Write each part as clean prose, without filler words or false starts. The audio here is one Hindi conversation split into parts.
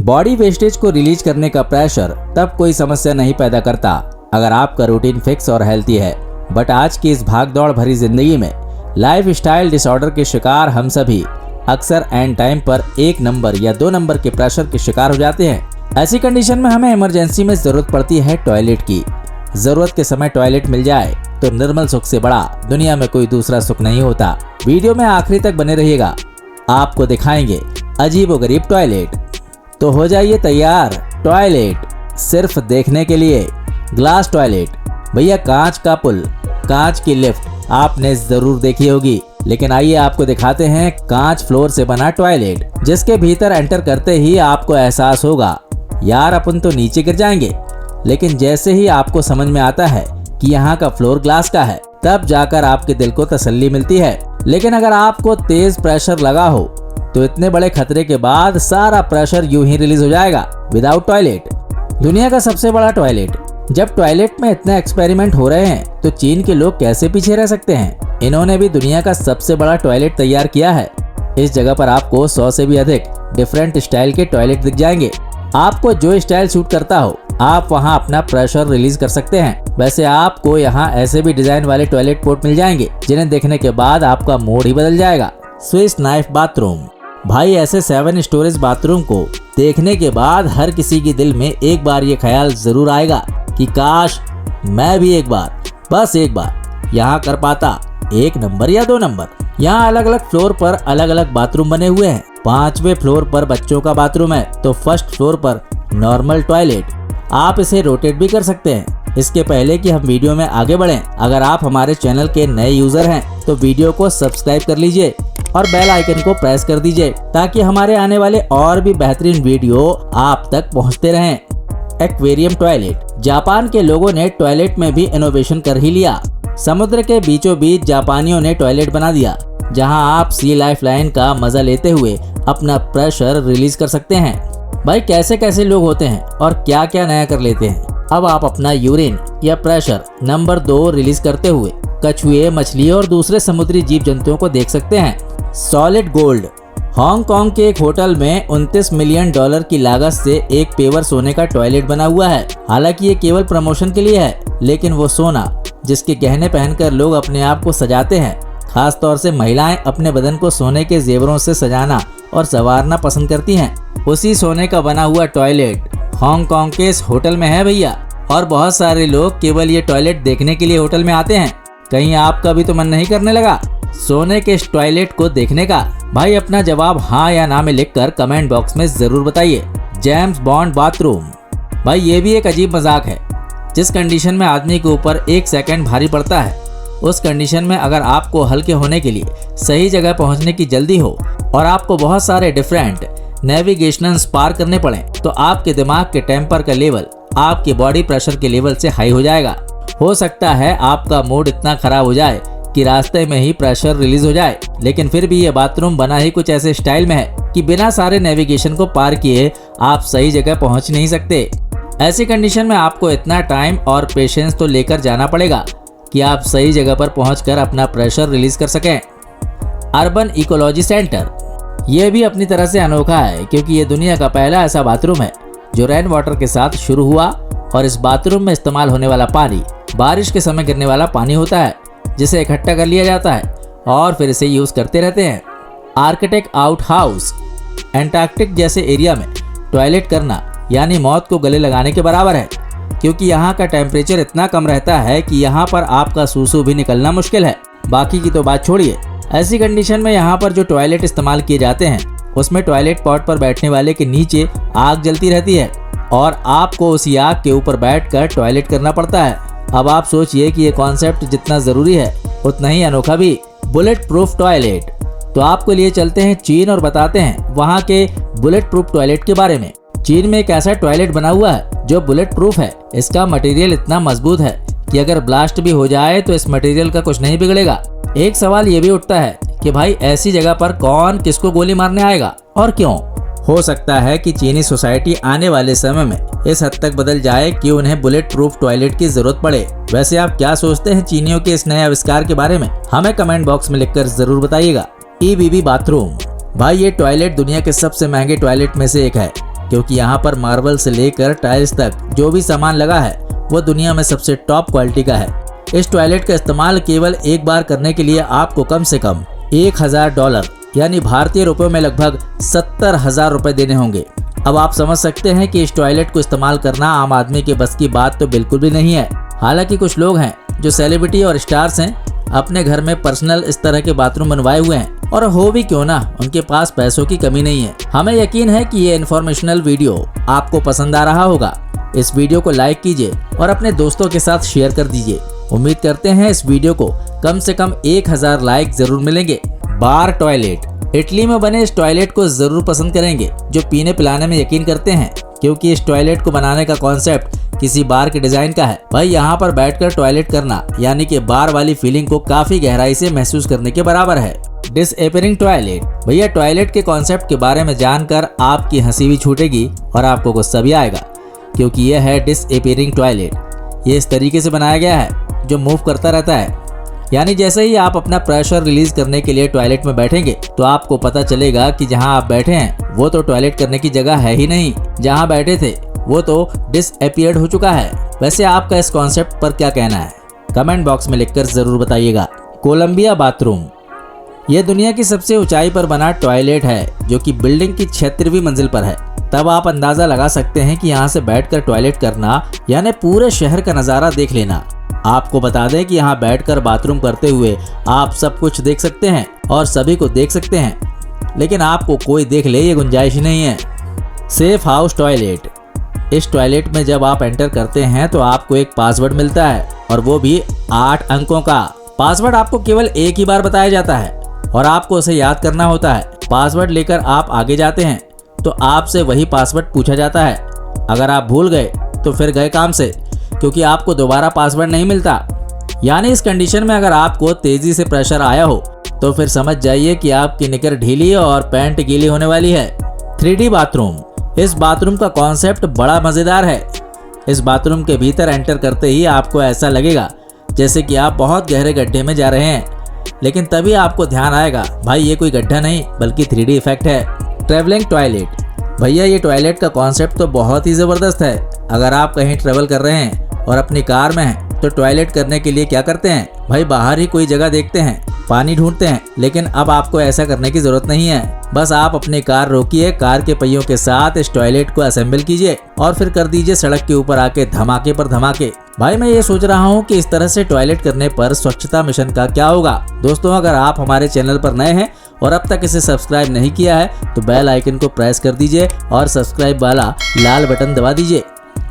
बॉडी वेस्टेज को रिलीज करने का प्रेशर तब कोई समस्या नहीं पैदा करता अगर आपका रूटीन फिक्स और हेल्थी है। बट आज की इस भागदौड़ भरी जिंदगी में लाइफ स्टाइल डिसऑर्डर के शिकार हम सभी अक्सर एंड टाइम पर 1 नंबर या 2 नंबर के प्रेशर के शिकार हो जाते हैं। ऐसी कंडीशन में हमें इमरजेंसी में जरूरत पड़ती है टॉयलेट की। जरूरत के समय टॉयलेट मिल जाए तो निर्मल सुख से बड़ा दुनिया में कोई दूसरा सुख नहीं होता। वीडियो में आखिरी तक बने रहिएगा, आपको दिखाएंगे अजीबोगरीब टॉयलेट। तो हो जाइए तैयार टॉयलेट सिर्फ देखने के लिए। ग्लास टॉयलेट, भैया कांच का पुल, कांच की लिफ्ट आपने जरूर देखी होगी, लेकिन आइए आपको दिखाते हैं कांच फ्लोर से बना टॉयलेट, जिसके भीतर एंटर करते ही आपको एहसास होगा यार अपन तो नीचे गिर जाएंगे। लेकिन जैसे ही आपको समझ में आता है कि यहाँ का फ्लोर ग्लास का है, तब जाकर आपके दिल को तसल्ली मिलती है। लेकिन अगर आपको तेज प्रेशर लगा हो तो इतने बड़े खतरे के बाद सारा प्रेशर यूं ही रिलीज हो जाएगा विदाउट टॉयलेट। दुनिया का सबसे बड़ा टॉयलेट। जब टॉयलेट में इतने एक्सपेरिमेंट हो रहे हैं तो चीन के लोग कैसे पीछे रह सकते हैं। इन्होंने भी दुनिया का सबसे बड़ा टॉयलेट तैयार किया है। इस जगह पर आपको 100 से भी अधिक डिफरेंट स्टाइल के टॉयलेट दिख जाएंगे। आपको जो स्टाइल सूट करता हो आप वहां अपना प्रेशर रिलीज कर सकते हैं। वैसे आपको यहाँ ऐसे भी डिजाइन वाले टॉयलेट पोर्ट मिल जाएंगे जिन्हें देखने के बाद आपका मूड ही बदल जाएगा। स्विस नाइफ बाथरूम, भाई ऐसे 7 स्टोरेज बाथरूम को देखने के बाद हर किसी के दिल में एक बार ये ख्याल जरूर आएगा कि काश मैं भी एक बार, बस एक बार यहाँ कर पाता 1 नंबर या 2 नंबर। यहाँ अलग अलग फ्लोर पर अलग अलग बाथरूम बने हुए हैं। 5वें फ्लोर पर बच्चों का बाथरूम है तो फर्स्ट फ्लोर पर नॉर्मल टॉयलेट। आप इसे रोटेट भी कर सकते हैं। इसके पहले कि हम वीडियो में आगे बढ़ें, अगर आप हमारे चैनल के नए यूजर हैं तो वीडियो को सब्सक्राइब कर लीजिए और बेल आइकन को प्रेस कर दीजिए ताकि हमारे आने वाले और भी बेहतरीन वीडियो आप तक पहुंचते रहें। एक्वेरियम टॉयलेट, जापान के लोगों ने टॉयलेट में भी इनोवेशन कर ही लिया। समुद्र के बीचों बीच जापानियों ने टॉयलेट बना दिया जहां आप सी लाइफ लाइन का मजा लेते हुए अपना प्रेशर रिलीज कर सकते हैं। भाई कैसे कैसे लोग होते हैं और क्या क्या नया कर लेते हैं। अब आप अपना यूरिन या प्रेशर नंबर 2 रिलीज करते हुए कछुए, मछली और दूसरे समुद्री जीव जंतुओं को देख सकते हैं। सॉलिड गोल्ड, हांगकांग के एक होटल में $29 मिलियन की लागत से एक पेवर सोने का टॉयलेट बना हुआ है। हालांकि ये केवल प्रमोशन के लिए है, लेकिन वो सोना जिसके गहने पहनकर लोग अपने आप को सजाते हैं। खास तौर से महिलाएं अपने बदन को सोने के जेवरों से सजाना और संवारना पसंद करती हैं। उसी सोने का बना हुआ टॉयलेट हांगकांग के इस होटल में है भैया। और बहुत सारे लोग केवल ये टॉयलेट देखने के लिए होटल में आते हैं। कहीं आपका भी तो मन नहीं करने लगा सोने के इस टॉयलेट को देखने का? भाई अपना जवाब हाँ या ना में लिखकर कमेंट बॉक्स में जरूर बताइए। जेम्स बॉन्ड बाथरूम, भाई ये भी एक अजीब मजाक है। जिस कंडीशन में आदमी के ऊपर 1 सेकंड भारी पड़ता है, उस कंडीशन में अगर आपको हल्के होने के लिए सही जगह पहुंचने की जल्दी हो और आपको बहुत सारे डिफरेंट नेविगेशनल्स पार करने पड़े तो आपके दिमाग के टेम्पर का लेवल आपके बॉडी प्रेशर के लेवल से हाई हो जाएगा। हो सकता है आपका मूड इतना खराब हो जाए कि रास्ते में ही प्रेशर रिलीज हो जाए। लेकिन फिर भी ये बाथरूम बना ही कुछ ऐसे स्टाइल में है कि बिना सारे नेविगेशन को पार किए आप सही जगह पहुंच नहीं सकते। ऐसी कंडीशन में आपको इतना टाइम और पेशेंस तो लेकर जाना पड़ेगा कि आप सही जगह पर पहुंचकर अपना प्रेशर रिलीज कर सकें। अर्बन इकोलॉजी सेंटर, ये भी अपनी तरह से अनोखा है क्योंकि ये दुनिया का पहला ऐसा बाथरूम है जो रेन वाटर के साथ शुरू हुआ। और इस बाथरूम में इस्तेमाल होने वाला पानी बारिश के समय गिरने वाला पानी होता है, जिसे इकट्ठा कर लिया जाता है और फिर इसे यूज करते रहते हैं। आर्कटिक आउट हाउस, एंटार्कटिक जैसे एरिया में टॉयलेट करना यानी मौत को गले लगाने के बराबर है क्योंकि यहाँ का टेम्परेचर इतना कम रहता है कि यहाँ पर आपका सूसू भी निकलना मुश्किल है। बाकी की तो बात छोड़िए। ऐसी कंडीशन में यहाँ पर जो टॉयलेट इस्तेमाल किए जाते हैं उसमें टॉयलेट पॉट पर बैठने वाले के नीचे आग जलती रहती है और आपको उसी आग के ऊपर बैठकर टॉयलेट करना पड़ता है। अब आप सोचिए कि ये कॉन्सेप्ट जितना जरूरी है उतना ही अनोखा भी। बुलेट प्रूफ टॉयलेट, तो आपको लिए चलते हैं चीन और बताते हैं वहाँ के बुलेट प्रूफ टॉयलेट के बारे में। चीन में एक ऐसा टॉयलेट बना हुआ है जो बुलेट प्रूफ है। इसका मटेरियल इतना मजबूत है कि अगर ब्लास्ट भी हो जाए तो इस मटेरियल का कुछ नहीं बिगड़ेगा। एक सवाल ये भी उठता है कि भाई ऐसी जगह पर कौन किसको गोली मारने आएगा और क्यों? हो सकता है कि चीनी सोसाइटी आने वाले समय में इस हद तक बदल जाए कि उन्हें बुलेट प्रूफ टॉयलेट की जरूरत पड़े। वैसे आप क्या सोचते हैं चीनियों के इस नए आविष्कार के बारे में? हमें कमेंट बॉक्स में लिखकर जरूर बताइएगा। ईबीबी बाथरूम, भाई ये टॉयलेट दुनिया के सबसे महंगे टॉयलेट में से एक है। क्योंकि यहाँ पर मार्बल से लेकर टाइल्स तक जो भी सामान लगा है वो दुनिया में सबसे टॉप क्वालिटी का है। इस टॉयलेट का इस्तेमाल केवल एक बार करने के लिए आपको कम से कम $1000 यानी भारतीय रुपयों में लगभग 70,000 रुपए देने होंगे। अब आप समझ सकते हैं कि इस टॉयलेट को इस्तेमाल करना आम आदमी के बस की बात तो बिल्कुल भी नहीं है। हालांकि कुछ लोग हैं जो सेलिब्रिटी और स्टार्स हैं, अपने घर में पर्सनल इस तरह के बाथरूम बनवाए हुए हैं, और हो भी क्यों ना, उनके पास पैसों की कमी नहीं है। हमें यकीन है कि ये इन्फॉर्मेशनल वीडियो आपको पसंद आ रहा होगा। इस वीडियो को लाइक कीजिए और अपने दोस्तों के साथ शेयर कर दीजिए। उम्मीद करते हैं इस वीडियो को कम से कम 1000 लाइक जरूर मिलेंगे। बार टॉयलेट। इटली में बने इस टॉयलेट को जरूर पसंद करेंगे जो पीने पिलाने में यकीन करते हैं, क्योंकि इस टॉयलेट को बनाने का कॉन्सेप्ट किसी बार के डिजाइन का है। भाई यहाँ पर बैठकर टॉयलेट करना यानी कि बार वाली फीलिंग को काफी गहराई से महसूस करने के बराबर है। Disappearing toilet. भैया टॉयलेट के कॉन्सेप्ट के बारे में जानकर आपकी हंसी भी छूटेगी और आपको गुस्सा भी आएगा, क्योंकि यह है डिसअपियरिंग टॉयलेट। ये इस तरीके से बनाया गया है जो मूव करता रहता है, यानी जैसे ही आप अपना प्रेशर रिलीज करने के लिए टॉयलेट में बैठेंगे तो आपको पता चलेगा कि जहां आप बैठे हैं वो तो टॉयलेट करने की जगह है ही नहीं, जहां बैठे थे वो तो डिसअपियर्ड हो चुका है। वैसे आपका इस कॉन्सेप्ट पर क्या कहना है, कमेंट बॉक्स में लिखकर जरूर बताइएगा। Colombia bathroom. ये दुनिया की सबसे ऊंचाई पर बना टॉयलेट है जो कि बिल्डिंग की 36वीं मंजिल पर है। तब आप अंदाजा लगा सकते हैं कि यहाँ से बैठकर टॉयलेट करना यानी पूरे शहर का नज़ारा देख लेना। आपको बता दें कि यहाँ बैठकर बाथरूम करते हुए आप सब कुछ देख सकते हैं और सभी को देख सकते हैं, लेकिन आपको कोई देख ले ये गुंजाइश ही नहीं है। Safe house toilet. इस टॉयलेट में जब आप एंटर करते हैं तो आपको एक पासवर्ड मिलता है, और वो भी 8 अंकों का। पासवर्ड आपको केवल एक ही बार बताया जाता है और आपको उसे याद करना होता है। पासवर्ड लेकर आप आगे जाते हैं तो आपसे वही पासवर्ड पूछा जाता है। अगर आप भूल गए तो फिर गए काम से, क्योंकि आपको दोबारा पासवर्ड नहीं मिलता। यानी इस कंडीशन में अगर आपको तेजी से प्रेशर आया हो तो फिर समझ जाइए कि आपकी निकर ढीली और पैंट गीली होने वाली है। 3D bathroom. इस बाथरूम का कॉन्सेप्ट बड़ा मजेदार है। इस बाथरूम के भीतर एंटर करते ही आपको ऐसा लगेगा जैसे कि आप बहुत गहरे गड्ढे में जा रहे हैं, लेकिन तभी आपको ध्यान आएगा भाई ये कोई गड्ढा नहीं बल्कि 3D इफेक्ट है। Travelling toilet. भैया ये टॉयलेट का कॉन्सेप्ट तो बहुत ही ज़बरदस्त है। अगर आप कहीं ट्रेवल कर रहे हैं और अपनी कार में हैं तो टॉयलेट करने के लिए क्या करते हैं, भाई बाहर ही कोई जगह देखते हैं, पानी ढूंढते हैं। लेकिन अब आपको ऐसा करने की जरूरत नहीं है। बस आप अपनी कार रोकिए, कार के पहियों के साथ इस टॉयलेट को असेंबल कीजिए और फिर कर दीजिए सड़क के ऊपर आके धमाके पर धमाके। भाई मैं ये सोच रहा हूँ कि इस तरह से टॉयलेट करने पर स्वच्छता मिशन का क्या होगा। दोस्तों अगर आप हमारे चैनल पर नए हैं और अब तक इसे सब्सक्राइब नहीं किया है तो बेल आइकन को प्रेस कर दीजिए और सब्सक्राइब वाला लाल बटन दबा दीजिए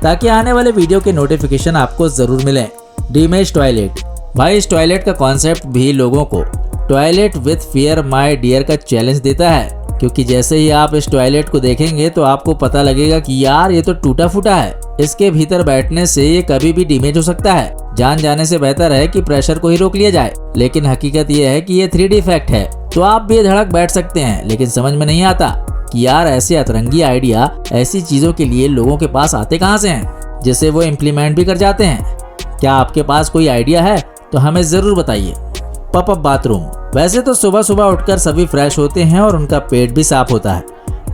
ताकि आने वाले वीडियो के नोटिफिकेशन आपको जरूर मिले। डीमेज टॉयलेट। भाई इस टॉयलेट का कॉन्सेप्ट भी लोगों को toilet with fear my dear का चैलेंज देता है, क्योंकि जैसे ही आप इस टॉयलेट को देखेंगे तो आपको पता लगेगा कि यार ये तो टूटा फूटा है, इसके भीतर बैठने से ये कभी भी डैमेज हो सकता है। जान जाने से बेहतर है कि प्रेशर को ही रोक लिया जाए। लेकिन हकीकत ये है कि ये 3D इफेक्ट है तो आप बेधड़क बैठ सकते हैं, लेकिन समझ में नहीं आता कि यार ऐसे अतरंगी आइडिया ऐसी चीजों के लिए लोगों के पास आते कहाँ से हैं जिसे वो इम्प्लीमेंट भी कर जाते हैं। क्या आपके पास कोई आइडिया है तो हमें जरूर बताइए। Popup bathroom. वैसे तो सुबह सुबह उठकर सभी फ्रेश होते हैं और उनका पेट भी साफ होता है,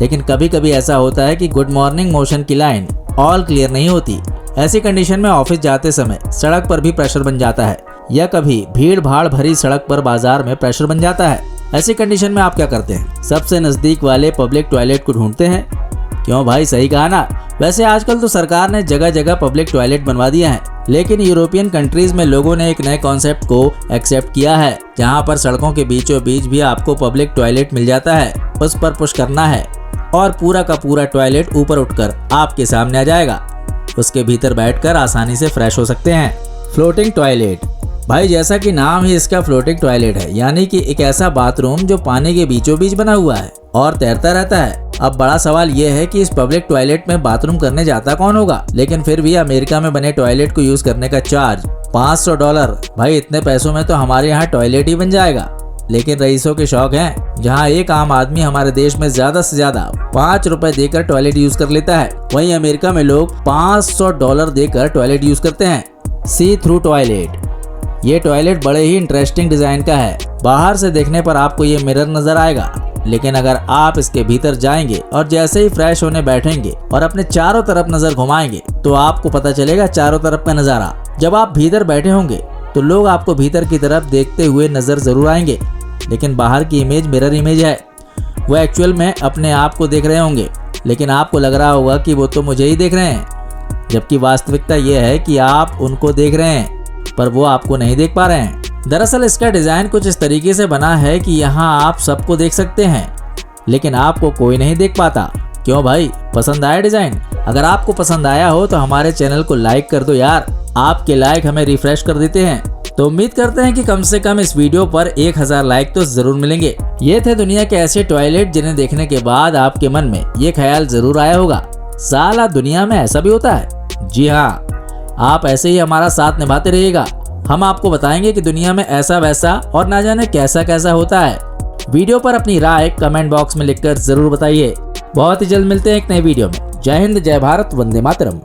लेकिन कभी कभी ऐसा होता है कि गुड मॉर्निंग मोशन की लाइन ऑल क्लियर नहीं होती। ऐसी कंडीशन में ऑफिस जाते समय सड़क पर भी प्रेशर बन जाता है, या कभी भीड़ भाड़ भरी सड़क पर बाजार में प्रेशर बन जाता है। ऐसी कंडीशन में आप क्या करते हैं, सबसे नजदीक वाले पब्लिक टॉयलेट को ढूंढते हैं। क्यों भाई, सही कहा ना। वैसे आजकल तो सरकार ने जगह जगह पब्लिक टॉयलेट बनवा दिया है, लेकिन यूरोपियन कंट्रीज में लोगों ने एक नए कॉन्सेप्ट को एक्सेप्ट किया है, जहां पर सड़कों के बीचों बीच भी आपको पब्लिक टॉयलेट मिल जाता है। उस पर पुश करना है और पूरा का पूरा टॉयलेट ऊपर उठकर आपके सामने आ जाएगा। उसके भीतर बैठकर आसानी से फ्रेश हो सकते हैं। Floating toilet. भाई जैसा कि नाम ही इसका फ्लोटिंग टॉयलेट है, यानी कि एक ऐसा बाथरूम जो पानी के बीचों बीच बना हुआ है और तैरता रहता है। अब बड़ा सवाल यह है कि इस पब्लिक टॉयलेट में बाथरूम करने जाता कौन होगा, लेकिन फिर भी अमेरिका में बने टॉयलेट को यूज करने का चार्ज $500। भाई इतने पैसों में तो हमारे यहाँ टॉयलेट ही बन जाएगा। लेकिन रईसों के शौक हैं, जहाँ एक आम आदमी हमारे देश में ज्यादा से ज्यादा $5 देकर टॉयलेट यूज कर लेता है, वहीं अमेरिका में लोग $500 देकर टॉयलेट यूज करते हैं। सी थ्रू टॉयलेट। ये टॉयलेट बड़े ही इंटरेस्टिंग डिजाइन का है। बाहर से देखने पर आपको ये मिरर नजर आएगा, लेकिन अगर आप इसके भीतर जाएंगे और जैसे ही फ्रेश होने बैठेंगे और अपने चारों तरफ नजर घुमाएंगे तो आपको पता चलेगा चारों तरफ का नजारा। जब आप भीतर बैठे होंगे तो लोग आपको भीतर की तरफ देखते हुए नजर जरूर आएंगे, लेकिन बाहर की इमेज मिरर इमेज है। वो एक्चुअल में अपने आप को देख रहे होंगे, लेकिन आपको लग रहा होगा कि वो तो मुझे ही देख रहे हैं, जबकि वास्तविकता ये है कि आप उनको देख रहे हैं पर वो आपको नहीं देख पा रहे हैं। दरअसल इसका डिजाइन कुछ इस तरीके से बना है कि यहाँ आप सबको देख सकते हैं, लेकिन आपको कोई नहीं देख पाता। क्यों भाई, पसंद आया डिजाइन? अगर आपको पसंद आया हो तो हमारे चैनल को लाइक कर दो यार, आपके लाइक हमें रिफ्रेश कर देते हैं। तो उम्मीद करते हैं कि कम से कम इस वीडियो पर 1000 लाइक तो जरूर मिलेंगे। ये थे दुनिया के ऐसे टॉयलेट जिन्हें देखने के बाद आपके मन में ये ख्याल जरूर आया होगा, साला दुनिया में ऐसा भी होता है। जी हाँ, आप ऐसे ही हमारा साथ निभाते रहिएगा, हम आपको बताएंगे कि दुनिया में ऐसा वैसा और ना जाने कैसा कैसा होता है। वीडियो पर अपनी राय कमेंट बॉक्स में लिखकर जरूर बताइए। बहुत ही जल्द मिलते हैं एक नए वीडियो में। जय हिंद, जय भारत, वंदे मातरम।